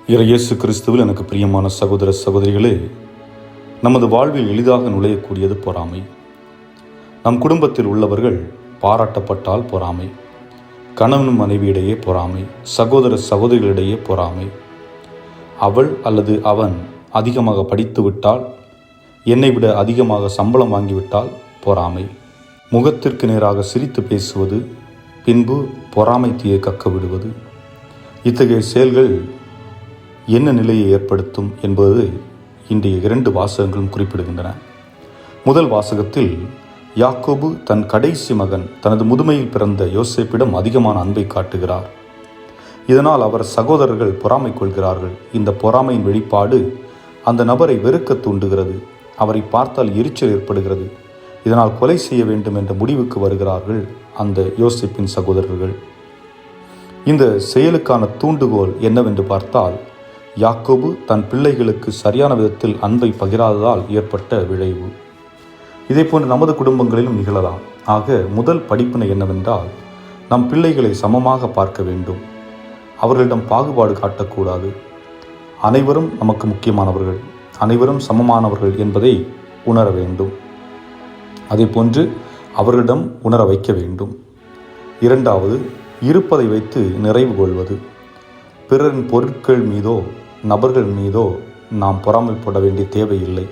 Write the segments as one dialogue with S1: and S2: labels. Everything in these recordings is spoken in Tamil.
S1: இயேசு கிறிஸ்துவில் எனக்கு பிரியமான சகோதர சகோதரிகளே, நமது வாழ்வில் எளிதாக நுழையக்கூடியது பொறாமை. நம் குடும்பத்தில் உள்ளவர்கள் பாராட்டப்பட்டால் பொறாமை, கணவன் மனைவியிடையே பொறாமை, சகோதர சகோதரிகளிடையே பொறாமை, அவள் அல்லது அவன் அதிகமாக படித்து விட்டால், என்னை விட அதிகமாக சம்பளம் வாங்கிவிட்டால் பொறாமை, முகத்திற்கு நேராக சிரித்து பேசுவது, பின்பு பொறாமை தீயை கக்க விடுவது. இத்தகைய செயல்கள் என்ன நிலையை ஏற்படுத்தும் என்பது இன்றைய 2 வாசகங்களும் குறிப்பிடுகின்றன. முதல் வாசகத்தில் யாக்கோபு தன் கடைசி மகன் தனது முதுமையில் பிறந்த யோசேப்பிடம் அதிகமான அன்பை காட்டுகிறார். இதனால் அவர் சகோதரர்கள் பொறாமை கொள்கிறார்கள். இந்த பொறாமையின் வெளிப்பாடு அந்த நபரை வெறுக்க தூண்டுகிறது. அவரை பார்த்தால் எரிச்சல் ஏற்படுகிறது. இதனால் கொலை செய்ய வேண்டும் என்ற முடிவுக்கு வருகிறார்கள் அந்த யோசேப்பின் சகோதரர்கள். இந்த செயலுக்கான தூண்டுகோல் என்னவென்று பார்த்தால், யாக்கோபு தன் பிள்ளைகளுக்கு சரியான விதத்தில் அன்பை பகிராததால் ஏற்பட்ட விளைவு. இதேபோன்று நமது குடும்பங்களிலும் நிகழலாம். ஆக முதல் படிப்பினை என்னவென்றால், நம் பிள்ளைகளை சமமாக பார்க்க வேண்டும். அவர்களிடம் பாகுபாடு காட்டக்கூடாது. அனைவரும் நமக்கு முக்கியமானவர்கள், அனைவரும் சமமானவர்கள் என்பதை உணர வேண்டும். அதேபோன்று அவர்களிடம் உணர வைக்க வேண்டும். 2வது, இருப்பதை வைத்து நிறைவு கொள்வது. பிறரின் பொருட்கள் மீதோ நபர்கள் மீதோ நாம் பொறாமைப்பட வேண்டிய தேவையில்லை.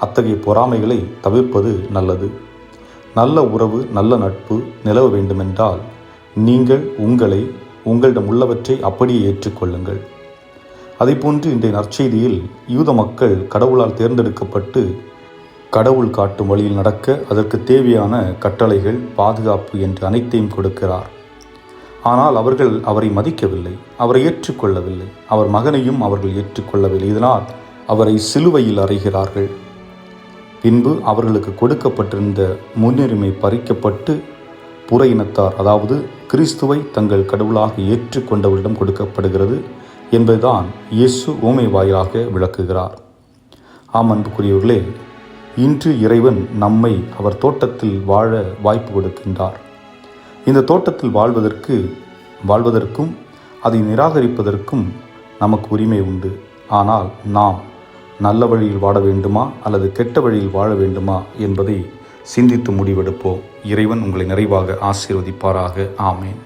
S1: அத்தகைய பொறாமைகளை தவிர்ப்பது நல்லது. நல்ல உறவு, நல்ல நட்பு நிலவ வேண்டுமென்றால் நீங்கள் உங்களிடம் உள்ளவற்றை அப்படியே ஏற்றுக்கொள்ளுங்கள். அதேபோன்று இன்றைய நற்செய்தியில் யூத மக்கள் கடவுளால் தேர்ந்தெடுக்கப்பட்டு கடவுள் காட்டும் வழியில் நடக்க அதற்கு தேவையான கட்டளைகள், பாதுகாப்பு என்று அனைத்தையும் கொடுக்கிறார். ஆனால் அவர்கள் அவரை மதிக்கவில்லை, அவரை ஏற்றுக்கொள்ளவில்லை. அவர் மகனையும் அவர்கள் ஏற்றுக்கொள்ளவில்லை. இதனால் அவரை சிலுவையில் அறைகிறார்கள். பின்பு அவர்களுக்கு கொடுக்கப்பட்டிருந்த முன்னுரிமை பறிக்கப்பட்டு புற இனத்தார், அதாவது கிறிஸ்துவை தங்கள் கடவுளாக ஏற்றுக்கொண்டவரிடம் கொடுக்கப்படுகிறது என்பதுதான் இயேசு உவமை வாயிலாக விளக்குகிறார். ஆம் அன்புக்குரியவர்களே, இன்று இறைவன் நம்மை அவர் தோட்டத்தில் வாழ வாய்ப்பு கொடுக்கின்றார். இந்த தோட்டத்தில் வாழ்வதற்கும் அதை நிராகரிப்பதற்கும் நமக்கு உரிமை உண்டு. ஆனால் நாம் நல்ல வழியில் வாழ வேண்டுமா அல்லது கெட்ட வழியில் வாழ வேண்டுமா என்பதை சிந்தித்து முடிவெடுப்போம். இறைவன் உங்களை நிறைவாக ஆசீர்வதிப்பாராக. ஆமேன்.